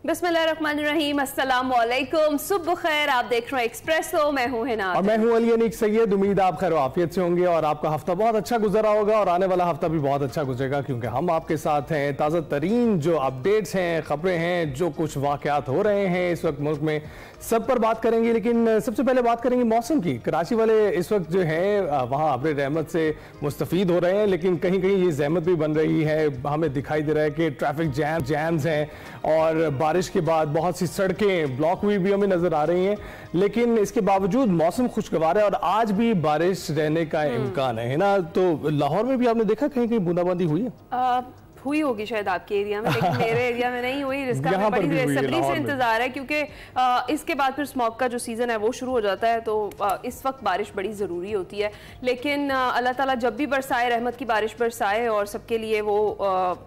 बिस्मिल्लाहिर्रहमानिर्रहीम, अस्सलाम वालेकुम, सुबह खैर। आप देख रहे हैं एक्सप्रेसो, मैं हूं हिना और मैं हूं अली अनीक सैयद। उम्मीद आप खैर आफियत से होंगे और आपका हफ्ता बहुत अच्छा गुजरा होगा और आने वाला हफ्ता भी बहुत अच्छा गुजरेगा, क्योंकि हम आपके साथ हैं। ताज़ा तरीन जो अपडेट्स हैं, खबरें हैं, जो कुछ वाक़यात हो रहे हैं इस वक्त मुल्क में, सब पर बात करेंगे। लेकिन सबसे पहले बात करेंगे मौसम की। कराची वाले इस वक्त जो है वहाँ अब्र रहमत से मुस्तफ़ीद हो रहे हैं, लेकिन कहीं कहीं ये जहमत भी बन रही है। हमें दिखाई दे रहा है कि ट्रैफिक जैम्स हैं और बारिश के बाद बहुत सी सड़कें ब्लॉक हुई भी हमें नजर आ रही हैं। लेकिन इसके बावजूद मौसम खुशगवार है और आज भी बारिश रहने का इम्कान है ना। तो लाहौर में भी आपने देखा कहीं कहीं बूंदाबांदी हुई है? हुई होगी शायद आपके एरिया में, लेकिन मेरे एरिया में नहीं हुई, जिसका हमें बड़ी बेसब्री से इंतजार है, क्योंकि इसके बाद फिर स्मॉग का जो सीज़न है वो शुरू हो जाता है। तो इस वक्त बारिश बड़ी ज़रूरी होती है। लेकिन अल्लाह ताला जब भी बरसाए, रहमत की बारिश बरसाए और सबके लिए वो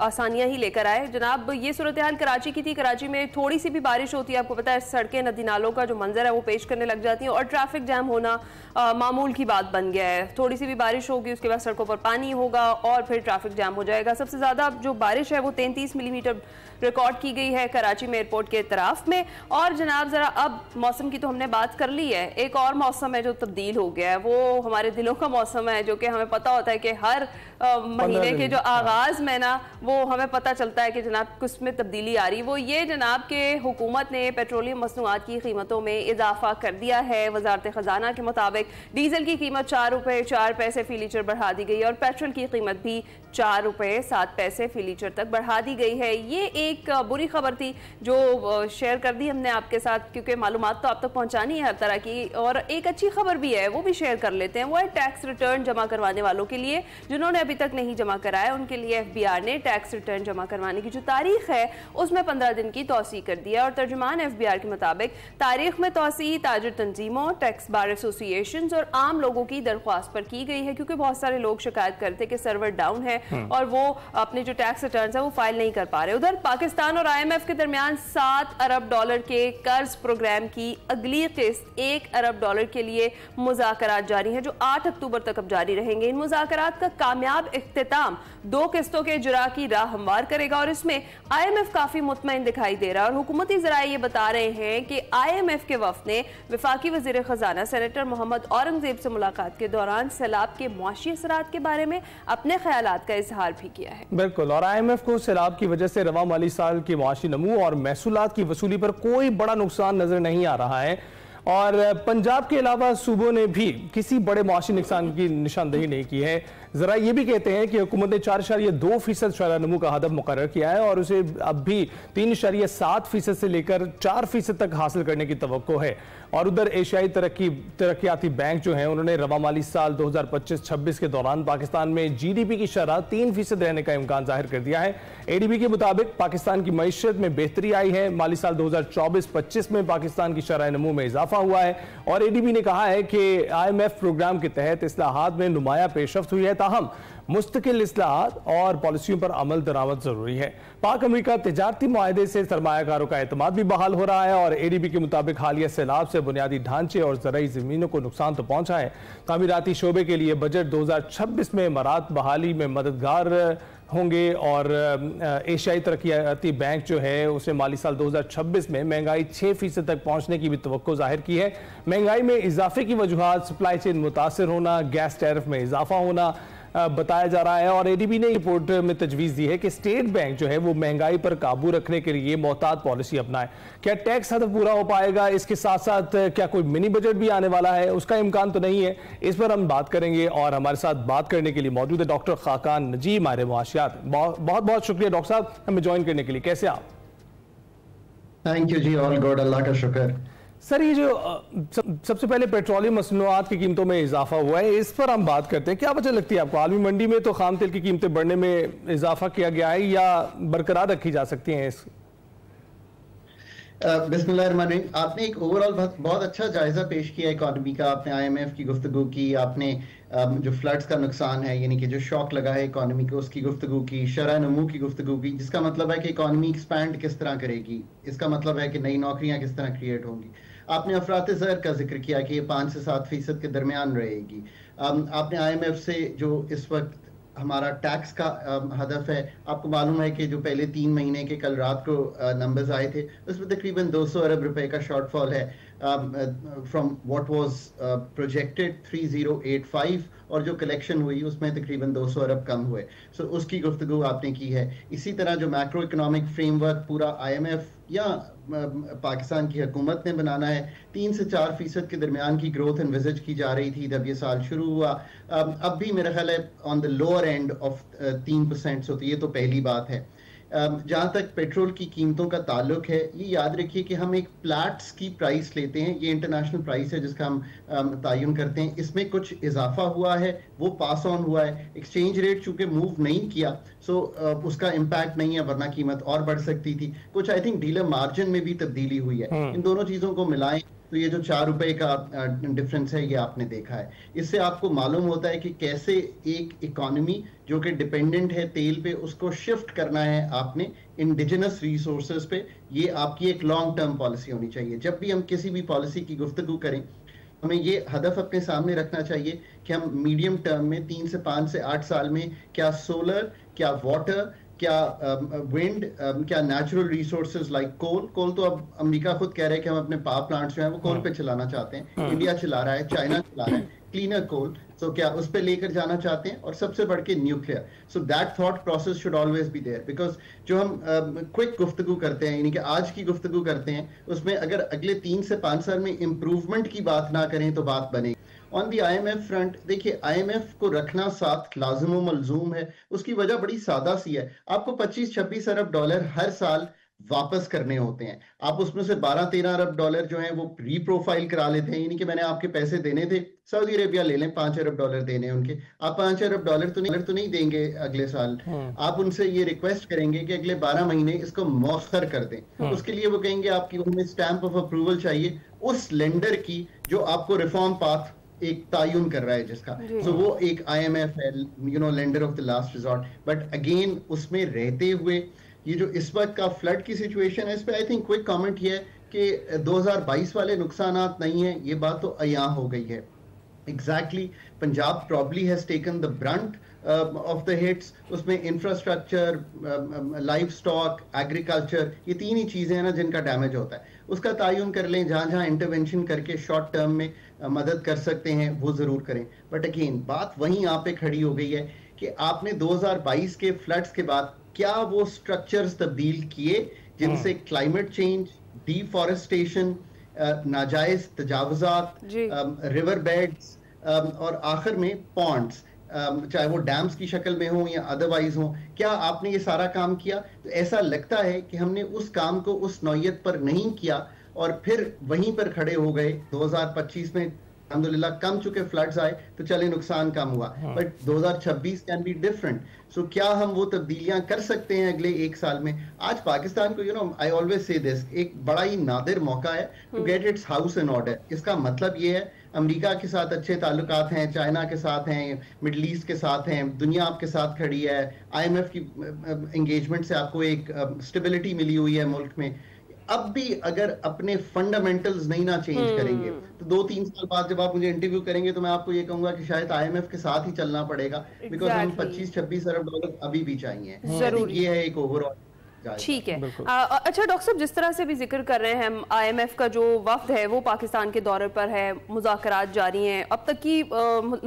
आसानियाँ ही लेकर आए। जनाब, ये सूरत हाल कराची की थी। कराची में थोड़ी सी भी बारिश होती है, आपको पता है, सड़कें, नदी नालों का जो मंजर है वो पेश करने लग जाती हैं और ट्रैफिक जैम होना मामूल की बात बन गया है। थोड़ी सी भी बारिश होगी, उसके बाद सड़कों पर पानी होगा और फिर ट्रैफिक जैम हो जाएगा। सबसे ज़्यादा जो बारिश है वो 33 मिलीमीटर रिकॉर्ड की गई है कराची में एयरपोर्ट के तरफ में। और जनाब, ज़रा अब मौसम की तो हमने बात कर ली है, एक और मौसम है जो तब्दील हो गया है, वो हमारे दिलों का मौसम है, जो कि हमें पता होता है कि हर महीने के जो आगाज़ में ना वो हमें पता चलता है कि जनाब कुछ में तब्दीली आ रही। वो ये जनाब के हुकूमत ने पेट्रोलियम मसनूआत की कीमतों में इजाफा कर दिया है। वजारत ख़जाना के मुताबिक डीजल की कीमत 4 रुपये 4 पैसे फ़ी लीटर बढ़ा दी गई और पेट्रोल की कीमत भी 4 रुपये 7 पैसे फ़ी लीटर तक बढ़ा दी गई है। ये एक बुरी खबर थी जो शेयर कर दी हमने आपके साथ, क्योंकि मालूमात तो आप तक पहुंचानी है हर तरह की। और एक अच्छी खबर भी है, वो भी शेयर कर लेते हैं। वो है टैक्स रिटर्न जमा करवाने वालों के लिए, जिन्होंने अभी तक नहीं जमा कराया, उनके लिए FBR ने टैक्स रिटर्न जमा करवाने की जो तारीख है उसमें 15 दिन की तौसी कर दिया। और तर्जुमान FBR के मुताबिक तारीख में तौसी ताजिर तंजीमों, टैक्स बार एसोसिएशन और आम लोगों की दरख्वास्त पर की गई है, क्योंकि बहुत सारे लोग शिकायत करते कि सर्वर डाउन है और वो अपने जो टैक्स रिटर्न है वो फाइल नहीं कर पा रहे। उधर पाकिस्तान और IMF के दरमियान $7 अरब के कर्ज प्रोग्राम की अगली किस्त $1 अरब के लिए मुज़ाकरात जारी हैं, जो 8 अक्टूबर तक अब जारी रहेंगे। इन मुज़ाकरात का कामयाब इख्तिताम 2 किस्तों के इजरा की राह हमवार करेगा और इसमें IMF काफी मुतमईन दिखाई दे रहा है। और हुकूमती ज़राए ये बता रहे हैं कि IMF के वफ़द ने वफाकी वज़ीर ख़जाना सेनेटर मोहम्मद औरंगज़ेब से मुलाकात के दौरान सैलाब के मुआशी असरात के बारे में अपने ख्यालात का इजहार भी किया है। बिल्कुल, और IMF को सैलाब की वजह से रवा माली साल की मुआशी नमू और महसूलात की वसूली पर कोई बड़ा नुकसान नजर नहीं आ रहा है। और पंजाब के अलावा सूबों ने भी किसी बड़े मुआशी नुकसान की निशानदेही नहीं की है। जरा ये भी कहते हैं कि हुकूमत ने 4.2% शरह नमू का हदफ मुकर्रर किया है और उसे अब भी 3.7% से लेकर 4% तक हासिल करने की तवक्को है। और उधर एशियाई तरक्याती बैंक जो है, उन्होंने रवा माली साल 2025-26 के दौरान पाकिस्तान में GDP की शरह 3% रहने का इम्कान जाहिर कर दिया है। ADB के मुताबिक पाकिस्तान की मईशत में बेहतरी आई है। माली साल 2024-25 में पाकिस्तान की शरह नमू में इजाफा हुआ है और ADB ने कहा है कि IMF प्रोग्राम के तहत इस्लाहात में नुमाया पेशरफ्त हुई है। ताहम मुस्तकिल इस्लाहात और पॉलिसियों पर अमल दरामद जरूरी है। पाक अमेरिका तिजारती मुआहदे से सरमायाकारों का एतमाद भी बहाल हो रहा है और ADB के मुताबिक हालिया सैलाब से बुनियादी ढांचे और ज़राई ज़मीनों को नुकसान तो पहुंचा है। तामीराती शोबे के लिए बजट 2026 में मरात बहाली में मददगार होंगे। और एशियाई तरक्याती बैंक जो है उसने माली साल 2026 में महंगाई 6% तक पहुंचने की भी तवक्को जाहिर की है। महंगाई में इजाफे की वजूहात सप्लाई चेन मुतासर होना, गैस टैरिफ में इजाफा होना बताया जा रहा है। और ADB ने रिपोर्ट में तजवीज़ दी है कि स्टेट बैंक जो है वो महंगाई पर काबू रखने के लिए मोहतात पॉलिसी अपनाए। क्या टैक्स हदफ पूरा हो पाएगा? इसके साथ साथ क्या कोई मिनी बजट भी आने वाला है? उसका इम्कान तो नहीं है। इस पर हम बात करेंगे और हमारे साथ बात करने के लिए मौजूद है डॉक्टर खाकान नजीम, माहिर मुआशियात। बहुत बहुत शुक्रिया डॉक्टर साहब हमें ज्वाइन करने के लिए। कैसे आप? थैंक यू जी, ऑल गुड, अल्लाह का शुक्र। सर, ये जो सबसे पहले पेट्रोलियम मसनूआत की कीमतों में इजाफा हुआ है, इस पर हम बात करते हैं। क्या वजह लगती है आपको? आलमी मंडी में तो खाम तेल की कीमतें बढ़ने में इजाफा किया गया है या बरकरार रखी जा सकती हैं? इस बिस्मिल्लाहिर्रहमानिर्रहीम, आपने एक ओवरऑल बहुत अच्छा जायजा पेश किया इकोनॉमी का। आपने IMF की गुफ्तगू की, आपने जो फ्लड्स का नुकसान है यानी कि जो शॉक लगा है इकोनॉमी को उसकी गुफ्तगू की, शरह नमू की गुफ्तगू की, जिसका मतलब है कि इकोनॉमी एक्सपैंड किस तरह करेगी, इसका मतलब है कि नई नौकरियां किस तरह क्रिएट होंगी। आपने अफरात ज़र का जिक्र किया कि ये 5 से 7% के दरमियान रहेगी। आपने IMF से जो इस वक्त हमारा टैक्स का हदफ है। आपको मालूम है कि जो पहले 3 महीने के कल रात को नंबर्स आए थे उसमें तकरीबन 200 अरब रुपए का शॉर्टफॉल है फ्रॉम व्हाट वाज प्रोजेक्टेड 3085, और जो कलेक्शन हुई उसमें तकरीबन 200 अरब कम हुए। सो उसकी गुफ्तगू आपने की है। इसी तरह जो मैक्रो इकोनॉमिक फ्रेमवर्क पूरा IMF या पाकिस्तान की हुकूमत ने बनाना है, 3 से 4% के दरमियान की ग्रोथ एनविजिज की जा रही थी जब ये साल शुरू हुआ। अब भी मेरा ख्याल है on the lower end of 3%, तो ये तो पहली बात है। जहाँ तक पेट्रोल की कीमतों का ताल्लुक है, ये याद रखिए कि हम एक प्लैट्स की प्राइस लेते हैं, ये इंटरनेशनल प्राइस है जिसका हम तयन करते हैं। इसमें कुछ इजाफा हुआ है, वो पास ऑन हुआ है। एक्सचेंज रेट चूंकि मूव नहीं किया, सो उसका इम्पैक्ट नहीं है, वरना कीमत और बढ़ सकती थी। कुछ आई थिंक डीलर मार्जिन में भी तब्दीली हुई है। इन दोनों चीज़ों को मिलाएं तो ये जो 4 रुपए का डिफरेंस है ये आपने देखा है। इससे आपको मालूम होता है कि कैसे एक इकोनॉमी जो कि डिपेंडेंट है तेल पे, उसको शिफ्ट करना है आपने इंडिजिनस रिसोर्सेज पे। ये आपकी एक लॉन्ग टर्म पॉलिसी होनी चाहिए। जब भी हम किसी भी पॉलिसी की गुफ्तगू करें, हमें ये हदफ अपने सामने रखना चाहिए कि हम मीडियम टर्म में 3 से 5 से 8 साल में क्या सोलर, क्या वाटर, क्या विंड, क्या नेचुरल रिसोर्सेज लाइक कोल तो अब अमेरिका खुद कह रहा है कि हम अपने पावर प्लांट्स जो हैं वो कोल पे चलाना चाहते हैं। इंडिया चला रहा है, चाइना चला रहा है क्लीनर कोल, तो क्या उस पे लेकर जाना चाहते हैं, और सबसे बढ़ के nuclear. So that thought process should always be there, because जो हम क्विक गुफ्तगू करते हैं, यानी कि आज की गुफ्तगू करते हैं, उसमें अगर अगले 3 से 5 साल में इंप्रूवमेंट की बात ना करें तो बात बनेगी। ऑन दी IMF फ्रंट, देखिए IMF को रखना साथ लाजिम मलजूम है। उसकी वजह बड़ी सादा सी है। आपको 25-26 अरब डॉलर हर साल वापस करने होते हैं। आप उसमें से 12-13 अरब डॉलर जो हैं वो रीप्रोफाइल करा लेते हैं, यानी कि मैंने आपके पैसे देने थे, सऊदी अरेबिया ले लें, 5 अरब डॉलर देने उनके, आप 5 अरब डॉलर तो नहीं देंगे अगले साल। आप उनसे ये रिक्वेस्ट करेंगे कि अगले 12 महीने इसको मौखर कर दें। उसके लिए वो कहेंगे आपकी हमें स्टैंप ऑफ अप्रूवल चाहिए उस लेंडर की जो आपको रिफॉर्म पाथ एक तायुन कर रहा है जिसका। सो वो एक IMF है, lender of the last resort. But again उसमें रहते हुए ये जो इस वक्त का फ्लड की सिचुएशन है, इस पे आई थिंक क्विक कमेंट ये है कि 2022 वाले नुकसानात नहीं है, ये बात तो अयां हो गई है। Exactly Punjab probably has taken the Brunt of the hits. उसमें इंफ्रास्ट्रक्चर, लाइफ स्टॉक, एग्रीकल्चर, ये 3 ही चीजें हैं ना जिनका डैमेज होता है। उसका तायुन कर लें, जहां जहां इंटरवेंशन करके शॉर्ट टर्म में मदद कर सकते हैं वो जरूर करें। बट अगेन बात वहीं यहाँ पे खड़ी हो गई है कि आपने 2022 के फ्लड्स के बाद क्या वो स्ट्रक्चर्स तब्दील किए जिनसे क्लाइमेट चेंज, डिफॉरेस्टेशन, नाजायज तजावुजात, रिवर बेड्स, और आखिर में पॉन्ड्स, चाहे वो डैम्स की शक्ल में हो या अदरवाइज हो, क्या आपने ये सारा काम किया? तो ऐसा लगता है कि हमने उस काम को उस नौयत पर नहीं किया और फिर वहीं पर खड़े हो गए। 2025 में अल्हम्दुलिल्लाह कम चुके फ्लड्स आए तो चले नुकसान कम हुआ, बट 2026 कैन बी डिफरेंट। सो क्या हम वो तब्दीलियां कर सकते हैं अगले 1 साल में? आज पाकिस्तान को आई ऑलवेज से दिस, एक बड़ा ही नादिर मौका है to get its house in order. इसका मतलब ये है अमेरिका के साथ अच्छे ताल्लुकात हैं, चाइना के साथ हैं, मिडल ईस्ट के साथ हैं, दुनिया आपके साथ खड़ी है, IMF की एंगेजमेंट से आपको एक स्टेबिलिटी मिली हुई है मुल्क में। अब भी अगर अपने फंडामेंटल्स नहीं ना चेंज करेंगे तो 2-3 साल बाद जब आप मुझे इंटरव्यू करेंगे तो मैं आपको ये कहूंगा कि शायद IMF के साथ ही चलना पड़ेगा, बिकॉज हम 25-26 अरब डॉलर अभी भी चाहिए। ये है एक ओवरऑल। ठीक है। अच्छा डॉक्टर साहब, जिस तरह से भी जिक्र कर रहे हैं हम, IMF का जो वफ्द है वो पाकिस्तान के दौरे पर है, मुज़ाकरात जारी हैं। अब तक की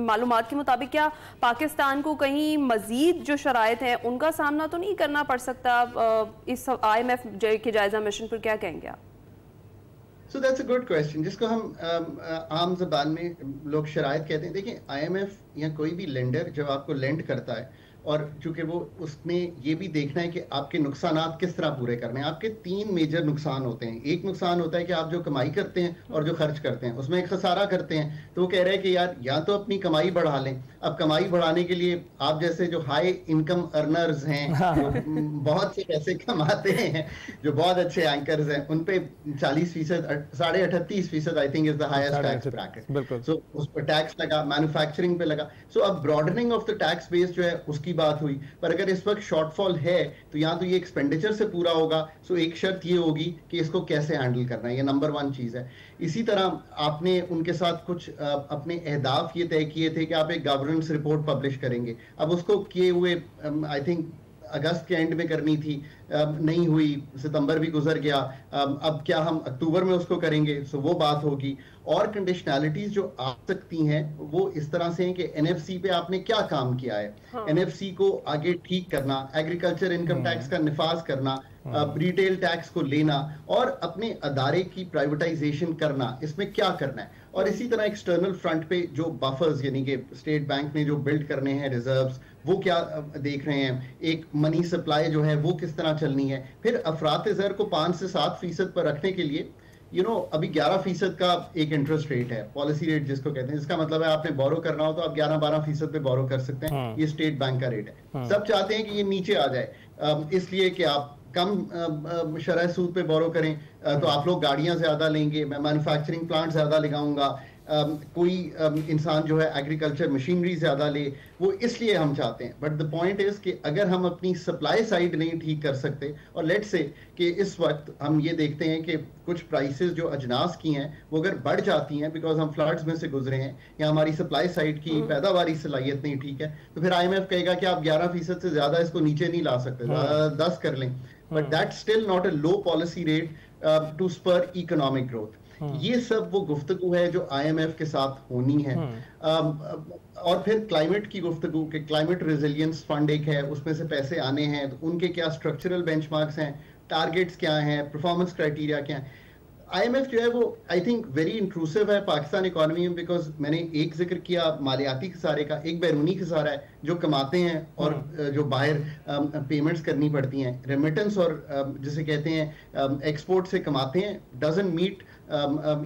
मालूमात के मुताबिक क्या पाकिस्तान को कहीं मजीद जो शराइत हैं उनका सामना तो नहीं करना पड़ सकता इस IMF के जायजा मिशन पर? क्या कहेंगे आप? So that's a good question, जिसको हम आम ज़बान में लोग शराइत कहते हैं। देखिए IMF या कोई भी लेंडर जब आपको लेंड करता है, और चूंकि वो उसमें ये भी देखना है कि आपके नुकसानात किस तरह पूरे करने हैं। आपके 3 मेजर नुकसान होते हैं। एक नुकसान होता है कि आप जो कमाई करते हैं और जो खर्च करते हैं उसमें एक खसारा करते हैं। तो वो कह रहे हैं कि यार या तो अपनी कमाई बढ़ा लें। अब कमाई बढ़ाने के लिए आप जैसे जो हाई इनकम अर्नर्स हैं, जो बहुत से पैसे कमाते हैं, जो बहुत अच्छे एंकर्स हैं, उन पे 40%, 38.5% I think is the highest tax bracket. So उस पर टैक्स लगा, मैन्युफैक्चरिंग पे लगा। सो अब broadening of the tax base जो है उसकी बात हुई, पर अगर इस वक्त शॉर्टफॉल है तो यहाँ तो ये एक्सपेंडिचर से पूरा होगा। सो एक शर्त ये होगी कि इसको कैसे हैंडल करना है, ये नंबर 1 चीज है। इसी तरह आपने उनके साथ कुछ अपने अहदाफ ये तय किए थे कि आप एक गवर्नेंस रिपोर्ट पब्लिश करेंगे। अब उसको किए हुए आई थिंक अगस्त के एंड में करनी थी, नहीं हुई, सितंबर भी गुजर गया, अब क्या हम अक्टूबर में उसको करेंगे? सो वो बात होगी। और कंडीशनैलिटीज जो आ सकती हैं वो इस तरह से हैं कि एनएफसी पे आपने क्या काम किया है। एनएफसी को आगे ठीक करना, एग्रीकल्चर इनकम टैक्स का निफाज करना, रिटेल टैक्स को लेना और अपने अदारे की प्राइवेटाइजेशन करना, इसमें क्या करना है। और इसी तरह एक्सटर्नल फ्रंट पे जो बफर्स यानी कि स्टेट बैंक ने जो बिल्ड करने हैं रिजर्व्स, वो क्या देख रहे हैं, एक मनी सप्लाई जो है वो किस तरह चलनी है। फिर अफरात ज़र को 5 से 7% पर रखने के लिए अभी 11% का एक इंटरेस्ट रेट है, पॉलिसी रेट जिसको कहते हैं, जिसका मतलब है आपने बोरो करना हो तो आप 11-12% पे बोरो कर सकते हैं। ये स्टेट बैंक का रेट है। सब चाहते हैं कि ये नीचे आ जाए, इसलिए कि आप कम शरह सूद पे बोरो करें, तो आप लोग गाड़ियां ज्यादा लेंगे, मैं मैन्युफैक्चरिंग प्लांट ज्यादा लगाऊंगा, कोई इंसान जो है एग्रीकल्चर मशीनरी ज्यादा ले, वो इसलिए हम चाहते हैं। बट द पॉइंट इज कि अगर हम अपनी सप्लाई साइड नहीं ठीक कर सकते, और लेट्स से कि इस वक्त हम ये देखते हैं कि कुछ प्राइसेस जो अजनास की हैं वो अगर बढ़ जाती हैं बिकॉज हम फ्लड्स में से गुजरे हैं या हमारी सप्लाई साइड की पैदावारी सलाहियत नहीं ठीक है, तो फिर IMF कहेगा कि आप 11% से ज्यादा इसको नीचे नहीं ला सकते, 10 कर लें। But that's still not a low policy rate to spur economic growth. ये सब वो गुफ्तगू है जो IMF के साथ होनी है। और फिर क्लाइमेट की गुफ्तगू के क्लाइमेट रेजिलियंस फंड एक है, उसमें से पैसे आने हैं, तो उनके क्या स्ट्रक्चरल बेंचमार्क्स हैं, टारगेट्स क्या हैं, परफॉर्मेंस क्राइटेरिया क्या है। IMF जो है वो आई थिंक वेरी इंक्लूसिव है पाकिस्तान इकोनॉमी में, बिकॉज मैंने एक जिक्र किया मालियाती खसारे का, एक बैरूनी खसारा है जो कमाते हैं और जो बाहर पेमेंट्स करनी पड़ती हैं, रेमिटेंस और जिसे कहते हैं एक्सपोर्ट से कमाते हैं, doesn't meet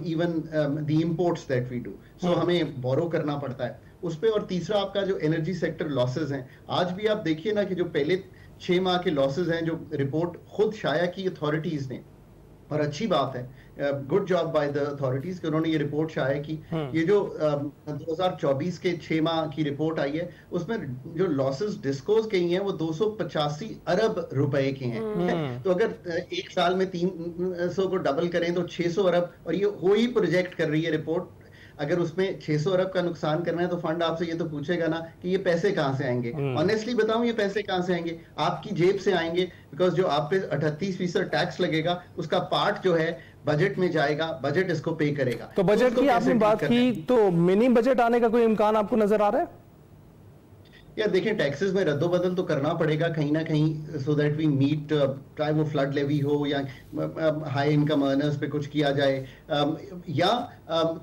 even the imports that we do, so हमें बोरो करना पड़ता है उस पे। और तीसरा आपका जो एनर्जी सेक्टर लॉसेज हैं, आज भी आप देखिए ना कि जो पहले 6 माह के लॉसेज हैं जो रिपोर्ट खुद शाया की अथॉरिटीज ने, और अच्छी बात है, good job by the authorities कि उन्होंने ये रिपोर्ट शाया की। ये जो 2024 के 6 माह की रिपोर्ट आई है उसमें जो लॉसेस डिस्कोज के हैं वो 285 अरब रुपए के हैं। तो अगर एक साल में 300 को डबल करें तो 600 अरब, और ये वही प्रोजेक्ट कर रही है रिपोर्ट। अगर उसमें 600 अरब का नुकसान करना है तो फंड आपसे ये तो पूछेगा ना कि ये पैसे कहां से आएंगे। ऑनेस्टली बताऊं, ये पैसे कहां से आएंगे? आपकी जेब से आएंगे, बिकॉज जो आप पे 38% टैक्स लगेगा उसका पार्ट जो है बजट में जाएगा, बजट इसको पे करेगा। तो बजट की आपने बात की, तो मिनी बजट आने का कोई इम्कान आपको नजर आ रहा है? या देखें, टैक्सेस में रद्दोबदल तो करना पड़ेगा कहीं ना कहीं, सो दैट वी मीट, चाहे वो फ्लड लेवी हो या हाई इनकम अर्नर्स पे कुछ किया जाए, या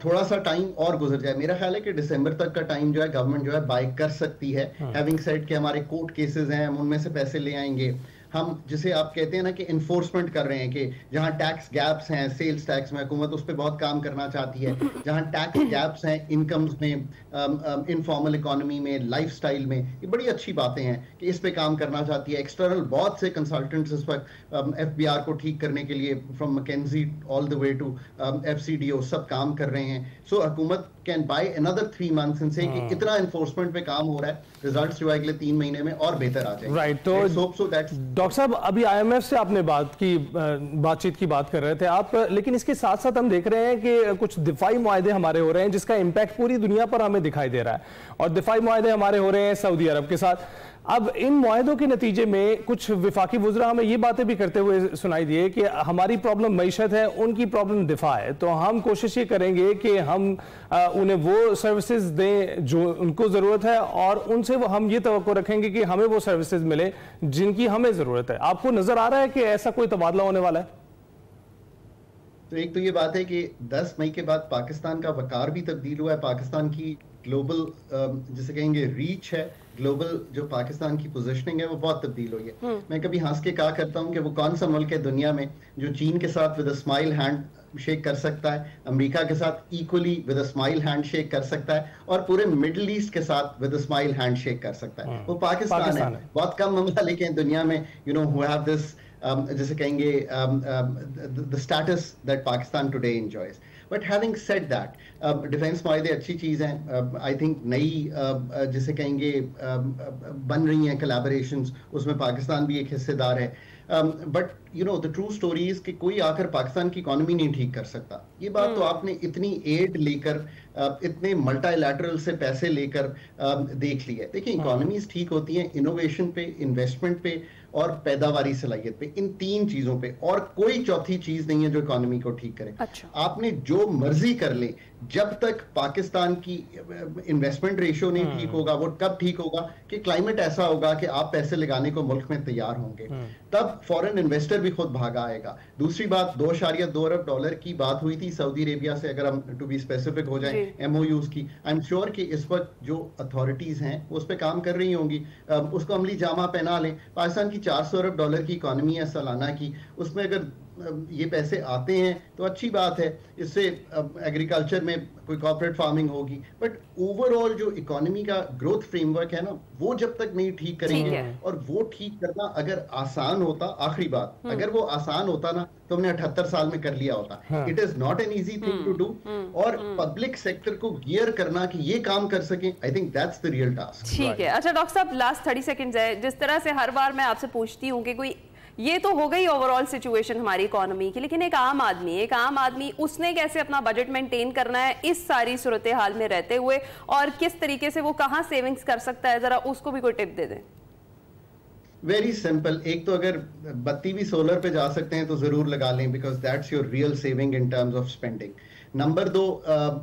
थोड़ा सा टाइम और गुजर जाए। मेरा ख्याल है कि दिसंबर तक का टाइम जो है गवर्नमेंट जो है बाय कर सकती है। हैविंग सेड कि हमारे कोर्ट केसेस हैं, हम उनमें से पैसे ले आएंगे। हम जिसे आप कहते हैं ना कि इन्फोर्समेंट कर रहे हैं कि जहां टैक्स गैप्स हैं, सेल्स टैक्स में हुकूमत उस पर बहुत काम करना चाहती है, जहां टैक्स गैप्स हैं इनकम्स में, इनफॉर्मल इकोनॉमी में, लाइफस्टाइल में, ये बड़ी अच्छी बातें हैं कि इस पे काम करना चाहती है। एक्सटर्नल बहुत से कंसल्टेंट्स इस वक्त FBR को ठीक करने के लिए from McKinsey all the way to FCDO सब काम कर रहे हैं। सो हुकूमत can buy another 3 months and say कि इतना एनफोर्समेंट पे काम हो रहा है, रिजल्ट्स जो है अगले 3 महीने में और बेहतर आ जाएंगे। राइट, तो डॉक्टर साहब अभी IMF से आपने बातचीत की बात कर रहे थे आप, लेकिन इसके साथ साथ हम देख रहे हैं कि कुछ दिफाई मुआहदे हमारे हो रहे हैं जिसका इम्पैक्ट पूरी दुनिया पर हमें दिखाई दे रहा है, और दिफाई मुआहदे हमारे हो रहे हैं सऊदी अरब के साथ। अब इन मुआहदों के नतीजे में कुछ विफाकी वुज़रा हमें ये बातें भी करते हुए सुनाई दिए कि हमारी प्रॉब्लम मईशत है, उनकी प्रॉब्लम दिफा है, तो हम कोशिश ये करेंगे कि हम उन्हें वो सर्विसेज दें जो उनको ज़रूरत है, और उनसे वो हम ये तवक्को रखेंगे कि हमें वो सर्विसेज मिले जिनकी हमें ज़रूरत है। आपको नज़र आ रहा है कि ऐसा कोई तबादला होने वाला है? तो एक तो ये बात है कि 10 मई के बाद पाकिस्तान का वकार भी तब्दील हुआ है, पाकिस्तान की ग्लोबल जिसे कहेंगे रीच है, ग्लोबल जो पाकिस्तान की पोजीशनिंग है वो बहुत तब्दील हुई है। मैं कभी हंस के कहा करता हूं कि वो कौन सा मुल्क है दुनिया में जो चीन के साथ with a smile hand shake कर सकता है, अमेरिका के साथ equally with a smile hand shake कर सकता है, और पूरे मिडिल ईस्ट के साथ with a smile hand shake कर सकता है, वो पाकिस्तान है। बहुत कम ममालिक हैं दुनिया में हु हैव दिस जिसे कहेंगे the status that Pakistan today enjoys. But having said that, defence माहिदे अच्छी चीज़ हैं, आई थिंक नई जिसे कहेंगे बन रही हैं कोलैबोरेशंस, उसमें पाकिस्तान भी एक हिस्सेदार है। But you know the true story is कि कोई आकर पाकिस्तान की इकोनॉमी नहीं ठीक कर सकता। ये बात तो आपने इतनी एड लेकर, इतने मल्टीलैटरल से पैसे लेकर देख ली है। देखिए, इकोनॉमीज ठीक होती हैं इनोवेशन पे, इन्वेस्टमेंट पे और पैदावारी सलाहियत पे, इन 3 चीजों पे, और कोई चौथी चीज नहीं है जो इकोनॉमी को ठीक करे। अच्छा। आपने जो मर्जी कर ले, जब तक पाकिस्तान की इन्वेस्टमेंट रेशियो नहीं ठीक होगा, वो कब ठीक होगा कि क्लाइमेट ऐसा होगा कि आप पैसे लगाने को मुल्क में तैयार होंगे, तब फॉरेन इन्वेस्टर भी खुद भागा आएगा। दूसरी बात, $2.2 अरब की बात हुई थी सऊदी अरेबिया से, अगर हम टू बी स्पेसिफिक हो जाए MOUs की। आई एम श्योर कि इस वक्त जो अथॉरिटीज हैं उस पर काम कर रही होंगी, उसको अमली जामा पहना लें। पाकिस्तान की $400 अरब की इकोनॉमी है सालाना की, उसमें अगर ये पैसे आते हैं तो अच्छी बात है, इससे एग्रीकल्चर में कोई कॉर्पोरेट फार्मिंग होगी। बट ओवरऑल जो इकोनॉमी का ग्रोथ फ्रेमवर्क है ना, वो जब तक नहीं ठीक करेंगे, और वो ठीक करना अगर आसान होता, आखिरी बात, अगर वो आसान होता ना तो हमने 78 साल में कर लिया होता। It is not an easy thing to do, और पब्लिक सेक्टर को गियर करना कि ये काम कर सके, I think that's the real task. ठीक है। अच्छा डॉक्टर साहब, लास्ट 30 सेकंड्स है। जिस तरह से हर बार मैं आपसे पूछती हूँ कि कोई, ये तो हो गई ओवरऑल सिचुएशन हमारी इकोनॉमी की, लेकिन एक आम आदमी उसने कैसे अपना बजट मेंटेन करना है इस सारी सूरत हाल में रहते हुए, और किस तरीके से वो कहाँ सेविंग्स कर सकता है, जरा उसको भी कोई टिप दे दें। Very simple. एक तो अगर बत्ती भी सोलर पे जा सकते हैं तो जरूर लगा लें, because that's your real saving in terms of spending. Number 2,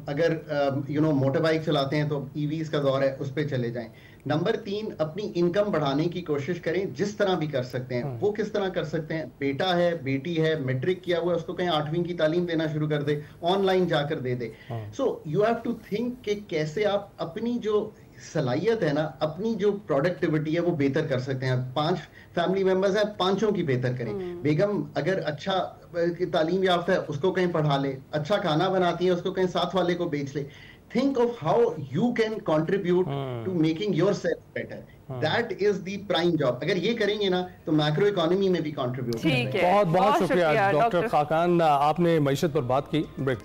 अगर यू नो मोटर बाइक चलाते हैं तो EVs का दौर है, उस पर चले जाएं। नंबर 3, अपनी इनकम बढ़ाने की कोशिश करें, जिस तरह भी कर सकते हैं। वो किस तरह कर सकते हैं? बेटा है, बेटी है, मैट्रिक किया हुआ है, उसको कहीं 8वीं की तालीम देना शुरू कर दे, ऑनलाइन जाकर दे दे। So you have to think कि कैसे आप अपनी जो सलाहियत है ना, अपनी जो प्रोडक्टिविटी है वो बेहतर कर सकते हैं। 5 फैमिली मेंबर्स हैं, 5 की बेहतर करें। बेगम अगर अच्छा तालीम याफ्ता है, उसको कहीं पढ़ा ले। अच्छा खाना बनाती है, उसको कहीं साथ वाले को बेच ले। Think of how you can contribute to making yourself better. That is the prime job. अगर ये करेंगे ना तो मैक्रो इकोनॉमी में भी कंट्रीब्यूट करेंगे। बहुत बहुत शुक्रिया डॉक्टर खाकान, आपने मईशत पर बात की। ब्रेक।